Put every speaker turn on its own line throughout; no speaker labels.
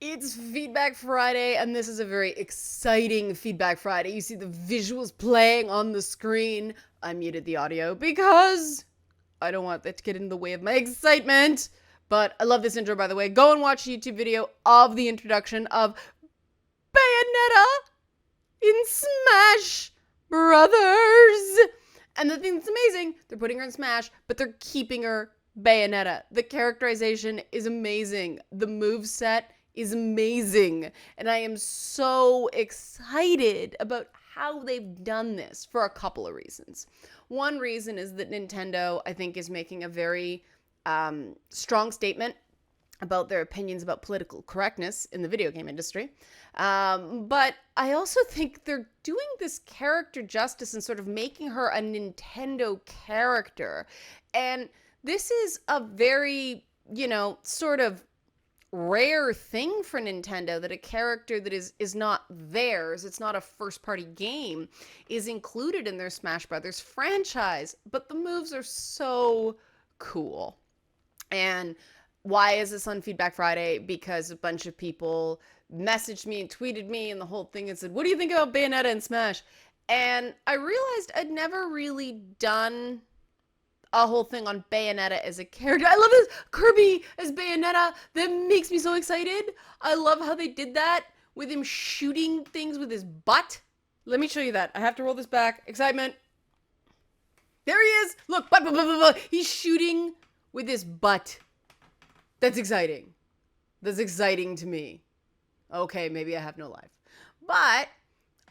It's Feedback Friday, and this is a very exciting Feedback Friday. You see the visuals playing on the screen. I muted the audio because I don't want that to get in the way of my excitement. But I love this intro, by the way. Go and watch a YouTube video of the introduction of Bayonetta in Smash Brothers. And the thing that's amazing, they're putting her in Smash, but they're keeping her Bayonetta. The characterization is amazing. The moveset is amazing. And I am so excited about how they've done this for a couple of reasons. One reason is that Nintendo, I think, is making a very strong statement about their opinions about political correctness in the video game industry. But I also think they're doing this character justice and sort of making her a Nintendo character. And this is a very, sort of rare thing for Nintendo, that a character that is not theirs, it's not a first party game, is included in their Smash Brothers franchise. But the moves are so cool. And why is this on Feedback Friday? Because a bunch of people messaged me and tweeted me and the whole thing and said, what do you think about Bayonetta and Smash? And I realized I'd never really done a whole thing on Bayonetta as a character. I love this Kirby as Bayonetta. That makes me so excited. I love how they did that with him shooting things with his butt. Let me show you that. I have to roll this back. Excitement. There he is. Look, he's shooting with his butt. That's exciting. That's exciting to me. Okay, maybe I have no life. But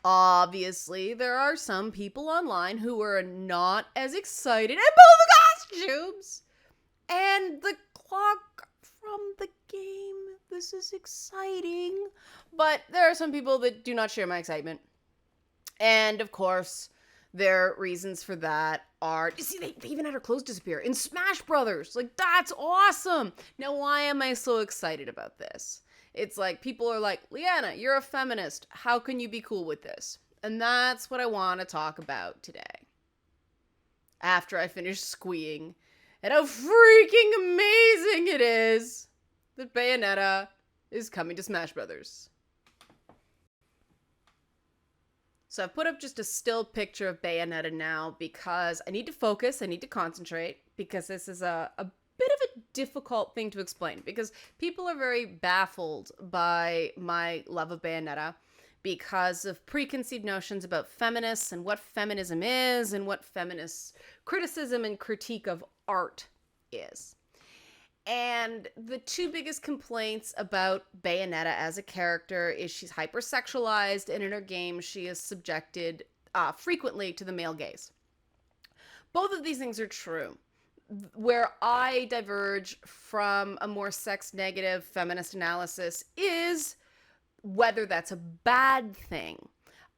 obviously, there are some people online who are not as excited about the costumes and the clock from the game. This is exciting. But there are some people that do not share my excitement. And of course, their reasons for that are, you see, they even had her clothes disappear in Smash Brothers. Like, that's awesome. Now, why am I so excited about this? It's like, people are like, Liana, you're a feminist. How can you be cool with this? And that's what I want to talk about today. After I finish squeeing at how freaking amazing it is that Bayonetta is coming to Smash Brothers. So I've put up just a still picture of Bayonetta now because I need to focus, I need to concentrate, because this is a bit of a difficult thing to explain, because people are very baffled by my love of Bayonetta because of preconceived notions about feminists and what feminism is and what feminist criticism and critique of art is. And the two biggest complaints about Bayonetta as a character is she's hypersexualized, and in her game she is subjected frequently to the male gaze. Both of these things are true. Where I diverge from a more sex-negative feminist analysis is whether that's a bad thing.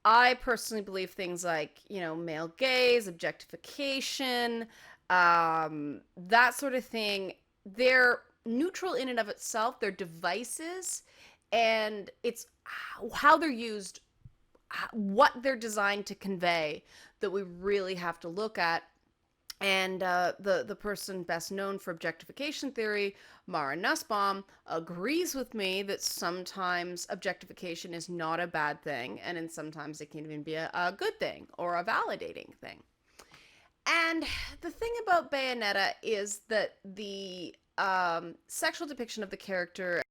I personally believe things like, male gaze, objectification, that sort of thing, they're neutral in and of itself. They're devices, and it's how they're used, what they're designed to convey, that we really have to look at. And the person best known for objectification theory, Martha Nussbaum, agrees with me that sometimes objectification is not a bad thing, and then sometimes it can even be a good thing or a validating thing. And the thing about Bayonetta is that the sexual depiction of the character,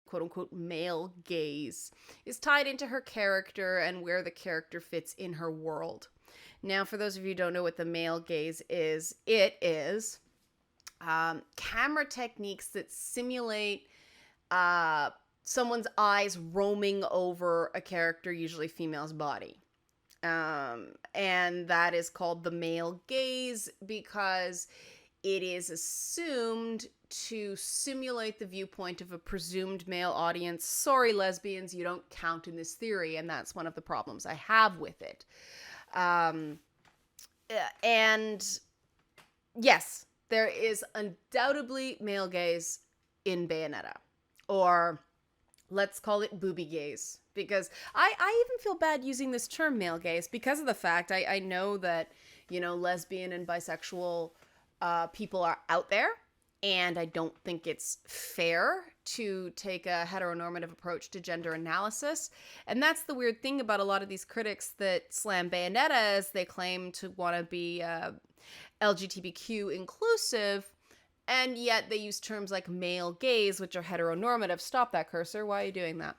quote-unquote male gaze, is tied into her character and where the character fits in her world. Now, for those of you who don't know what the male gaze is, it is camera techniques that simulate someone's eyes roaming over a character, usually female's body. And that is called the male gaze because it is assumed to simulate the viewpoint of a presumed male audience. Sorry, lesbians, you don't count in this theory, and that's one of the problems I have with it. And yes, there is undoubtedly male gaze in Bayonetta, or let's call it booby gaze, because I even feel bad using this term male gaze because of the fact I know that, lesbian and bisexual people are out there, And I don't think it's fair to take a heteronormative approach to gender analysis. And that's the weird thing about a lot of these critics that slam Bayonetta, as they claim to want to be LGBTQ inclusive, and yet they use terms like male gaze, which are heteronormative. Stop that cursor. Why are you doing that?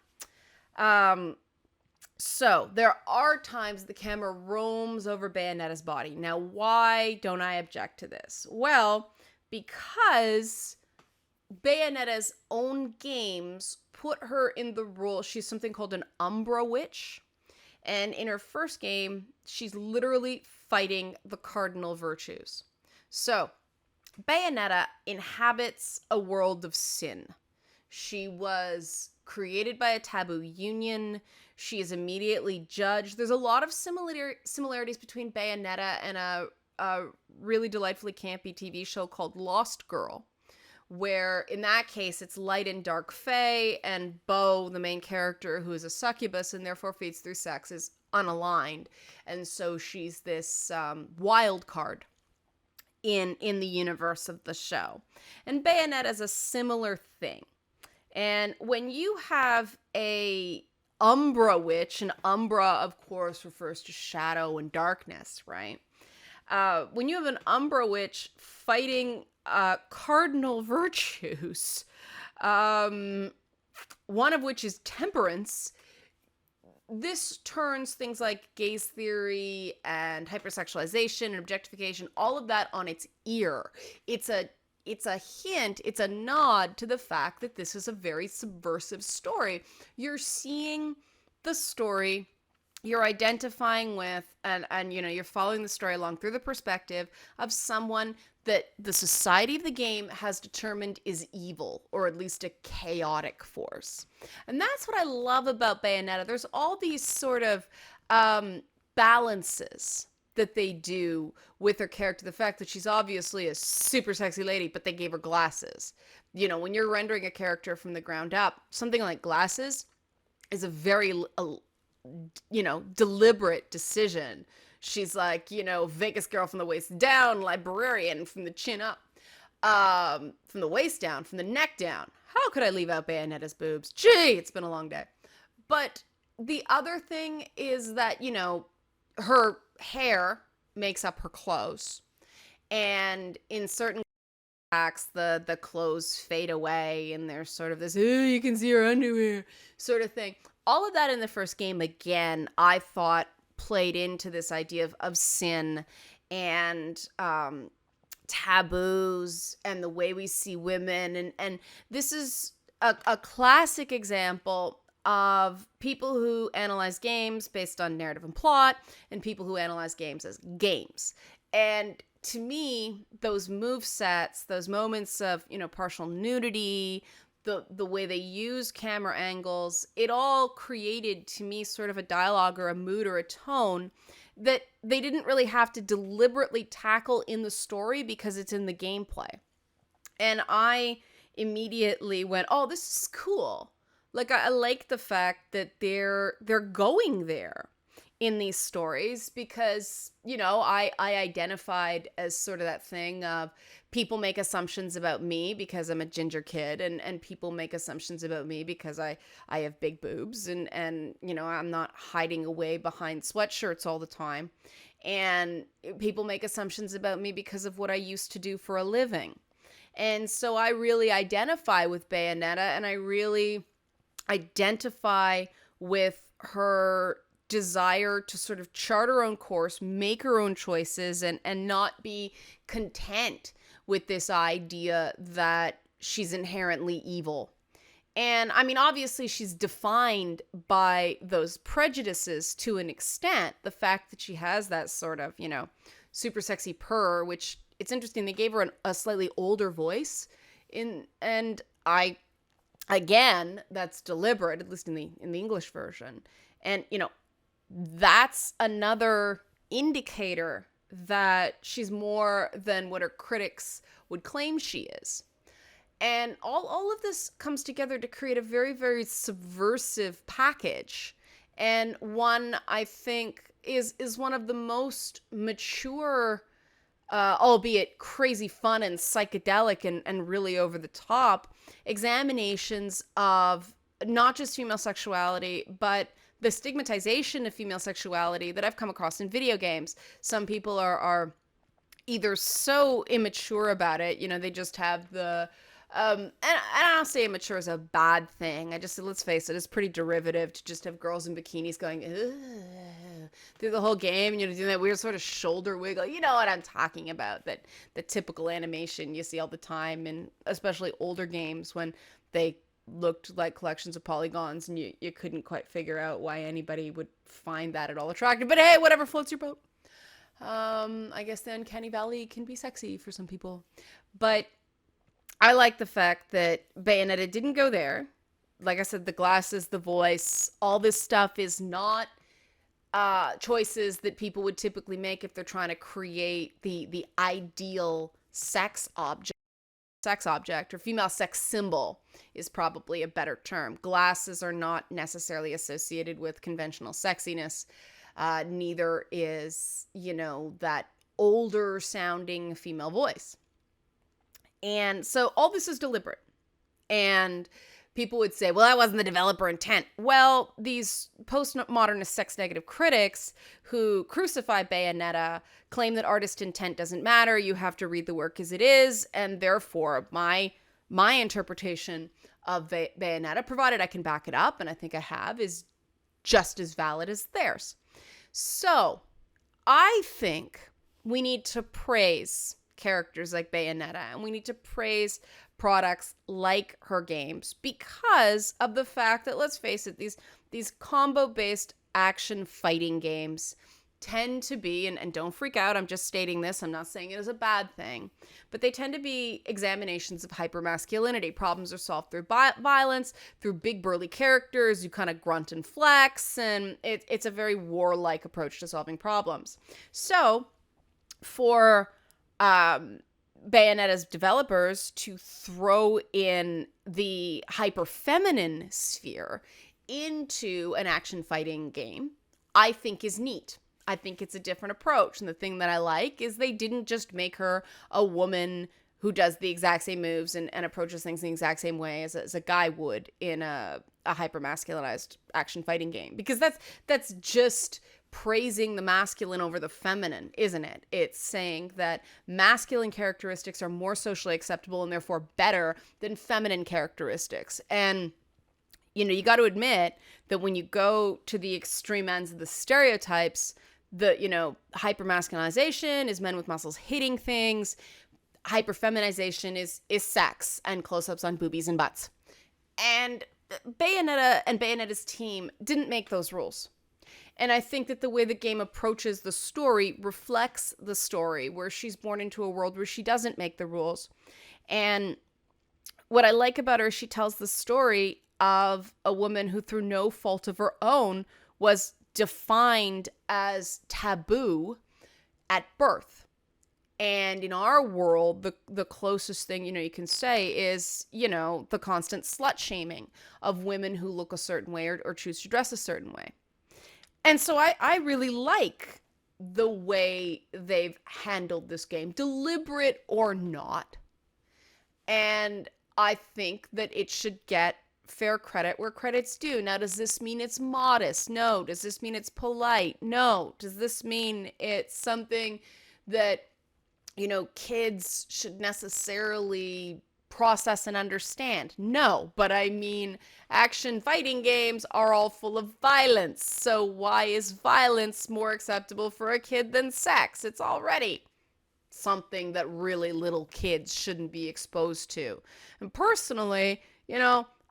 So there are times the camera roams over Bayonetta's body. Now, why don't I object to this? Well, because Bayonetta's own games put her in the role. She's something called an Umbra Witch. And in her first game, she's literally fighting the cardinal virtues. So, Bayonetta inhabits a world of sin. She was created by a taboo union. She is immediately judged. There's a lot of similarities between Bayonetta and a really delightfully campy TV show called Lost Girl, where in that case it's light and dark fae, and Bo, the main character, who is a succubus and therefore feeds through sex, is unaligned, and so she's this wild card in the universe of the show. And Bayonetta is a similar thing. And when you have a Umbra Witch, and Umbra, of course, refers to shadow and darkness, right? When you have an Umbra Witch fighting cardinal virtues, one of which is temperance, this turns things like gaze theory and hypersexualization and objectification, all of that on its ear. It's a hint, it's a nod to the fact that this is a very subversive story. You're seeing the story, you're identifying with, and you're following the story along through the perspective of someone that the society of the game has determined is evil, or at least a chaotic force. And that's what I love about Bayonetta. There's all these sort of balances that they do with her character. The fact that she's obviously a super sexy lady, but they gave her glasses. When you're rendering a character from the ground up, something like glasses is a very deliberate decision. She's like, Vegas girl from the waist down, librarian from the chin up, from the waist down, from the neck down. How could I leave out Bayonetta's boobs? Gee, it's been a long day. But the other thing is that, her hair makes up her clothes. And in certain acts, the clothes fade away, and there's sort of this, you can see her underwear sort of thing. All of that in the first game, again, I thought played into this idea of sin and taboos and the way we see women. And this is a classic example of people who analyze games based on narrative and plot, and people who analyze games as games. And to me, those movesets, those moments of, partial nudity, the way they use camera angles, it all created to me sort of a dialogue or a mood or a tone that they didn't really have to deliberately tackle in the story because it's in the gameplay. And I immediately went, oh, this is cool. Like, I like the fact that they're going there in these stories because, I identified as sort of that thing of people make assumptions about me because I'm a ginger kid, and people make assumptions about me because I have big boobs, and I'm not hiding away behind sweatshirts all the time. And people make assumptions about me because of what I used to do for a living. And so I really identify with Bayonetta, and I really identify with her desire to sort of chart her own course, make her own choices, and not be content with this idea that she's inherently evil. And I mean, obviously she's defined by those prejudices to an extent. The fact that she has that sort of, super sexy purr, which it's interesting. They gave her a slightly older voice again, that's deliberate, at least in the English version. And, that's another indicator that she's more than what her critics would claim she is. And all of this comes together to create a very, very subversive package. And one, I think, is one of the most mature albeit crazy fun and psychedelic and really over the top, examinations of not just female sexuality, but the stigmatization of female sexuality that I've come across in video games. Some people are either so immature about it, they just have the and I don't say immature is a bad thing. I just, let's face it, it's pretty derivative to just have girls in bikinis going through the whole game, doing that weird sort of shoulder wiggle. You know what I'm talking about? That the typical animation you see all the time, and especially older games when they looked like collections of polygons, and you couldn't quite figure out why anybody would find that at all attractive. But hey, whatever floats your boat. I guess the Uncanny Valley can be sexy for some people. But I like the fact that Bayonetta didn't go there. Like I said, the glasses, the voice, all this stuff is not choices that people would typically make if they're trying to create the ideal sex object. Sex object or female sex symbol is probably a better term. Glasses are not necessarily associated with conventional sexiness. Neither is, that older sounding female voice. And so all this is deliberate. And people would say, well, that wasn't the developer intent. Well, these postmodernist sex negative critics who crucify Bayonetta claim that artist intent doesn't matter. You have to read the work as it is. And therefore, my interpretation of Bayonetta, provided I can back it up, and I think I have, is just as valid as theirs. So I think we need to praise characters like Bayonetta, and we need to praise products like her games because of the fact that, let's face it, these combo-based action fighting games tend to be, and don't freak out, I'm just stating this, I'm not saying it is a bad thing, but they tend to be examinations of hypermasculinity. Problems are solved through violence, through big burly characters, you kind of grunt and flex, and it's a very warlike approach to solving problems. So, for Bayonetta's developers to throw in the hyper-feminine sphere into an action fighting game, I think is neat. I think it's a different approach. And the thing that I like is they didn't just make her a woman who does the exact same moves and approaches things in the exact same way as a guy would in a hyper-masculinized action fighting game. Because that's just praising the masculine over the feminine, isn't it? It's saying that masculine characteristics are more socially acceptable and therefore better than feminine characteristics. And you got to admit that when you go to the extreme ends of the stereotypes, the, hyper-masculinization is men with muscles hitting things. Hyper-feminization is sex and close-ups on boobies and butts. And Bayonetta and Bayonetta's team didn't make those rules. And I think that the way the game approaches the story reflects the story, where she's born into a world where she doesn't make the rules. And what I like about her is she tells the story of a woman who, through no fault of her own, was defined as taboo at birth. And in our world, the closest thing, you can say is, the constant slut shaming of women who look a certain way or choose to dress a certain way. And so I really like the way they've handled this game, deliberate or not. And I think that it should get fair credit where credit's due. Now, does this mean it's modest? No. Does this mean it's polite? No. Does this mean it's something that, kids should necessarily process and understand? No. But I mean, action fighting games are all full of violence. So why is violence more acceptable for a kid than sex? It's already something that really little kids shouldn't be exposed to. And personally,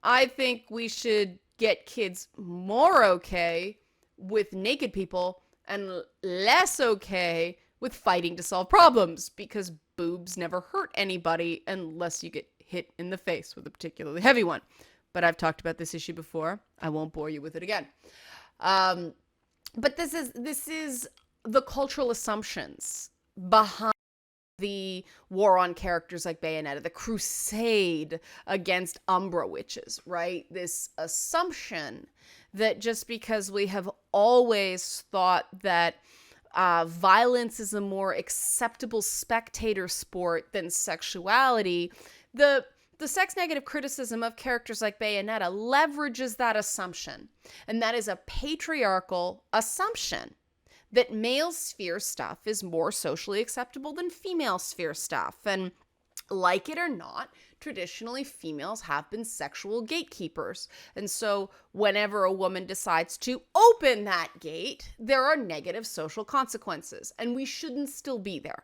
I think we should get kids more okay with naked people and less okay with fighting to solve problems, because boobs never hurt anybody unless you get hit in the face with a particularly heavy one. But I've talked about this issue before. I won't bore you with it again. But this is the cultural assumptions behind the war on characters like Bayonetta, the crusade against Umbra witches, right? This assumption that just because we have always thought that violence is a more acceptable spectator sport than sexuality, the sex negative criticism of characters like Bayonetta leverages that assumption. And that is a patriarchal assumption that male sphere stuff is more socially acceptable than female sphere stuff. And like it or not, traditionally females have been sexual gatekeepers. And so whenever a woman decides to open that gate, there are negative social consequences, and we shouldn't still be there.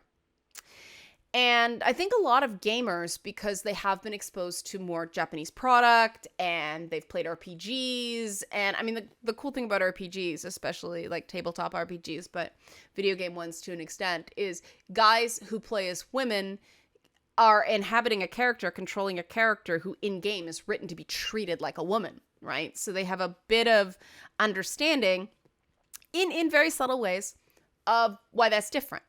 And I think a lot of gamers, because they have been exposed to more Japanese product and they've played RPGs, and I mean, the cool thing about RPGs, especially like tabletop RPGs, but video game ones to an extent, is guys who play as women are inhabiting a character, controlling a character who in-game is written to be treated like a woman, right? So they have a bit of understanding in very subtle ways of why that's different.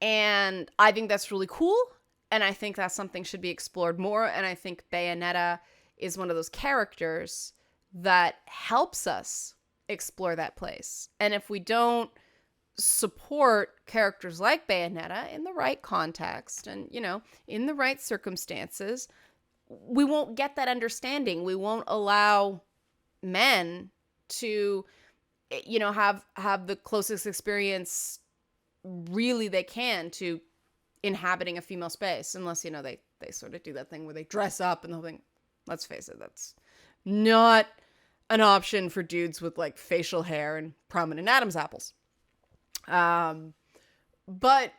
And I think that's really cool. And I think that's something should be explored more. And I think Bayonetta is one of those characters that helps us explore that place. And if we don't support characters like Bayonetta in the right context and, you know, in the right circumstances, we won't get that understanding. We won't allow men to, you know, have the closest experience really they can to inhabiting a female space, unless, you know, they sort of do that thing where they dress up and the whole thing. Let's face it, that's not an option for dudes with like facial hair and prominent Adam's apples. But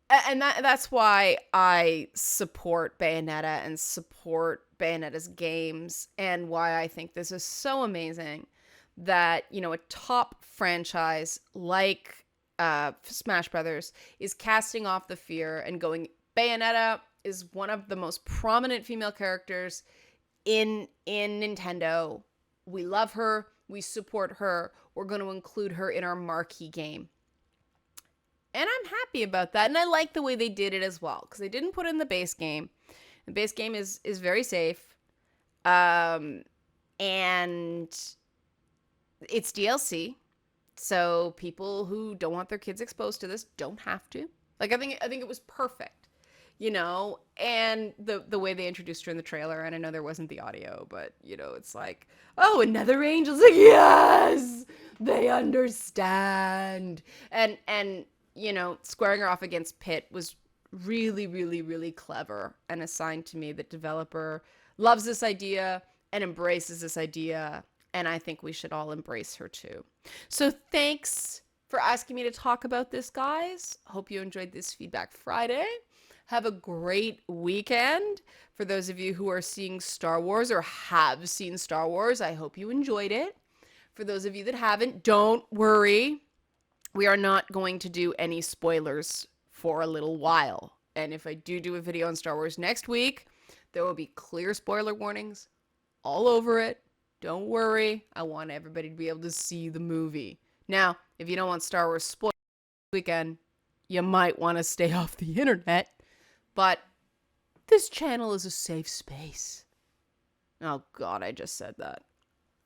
that's why I support Bayonetta and support Bayonetta's games, and why I think this is so amazing that, you know, a top franchise like Smash Brothers is casting off the fear and going, Bayonetta is one of the most prominent female characters in Nintendo. We love her. We support her. We're going to include her in our marquee game. And I'm happy about that. And I like the way they did it as well, because they didn't put in the base game. The base game is very safe. And it's DLC. So people who don't want their kids exposed to this don't have to. Like, I think it was perfect, you know, and the way they introduced her in the trailer, and I know there wasn't the audio, but, you know, it's like, oh, another angel's like, yes, they understand. And you know, squaring her off against Pit was really, really, really clever, and a sign to me that developer loves this idea and embraces this idea, and I think we should all embrace her too. So thanks for asking me to talk about this, guys. Hope you enjoyed this Feedback Friday. Have a great weekend. For those of you who are seeing Star Wars or have seen Star Wars, I hope you enjoyed it. For those of you that haven't, don't worry. We are not going to do any spoilers for a little while. And if I do a video on Star Wars next week, there will be clear spoiler warnings all over it. Don't worry. I want everybody to be able to see the movie. Now, if you don't want Star Wars spoilers this weekend, you might want to stay off the internet. But this channel is a safe space. Oh God, I just said that.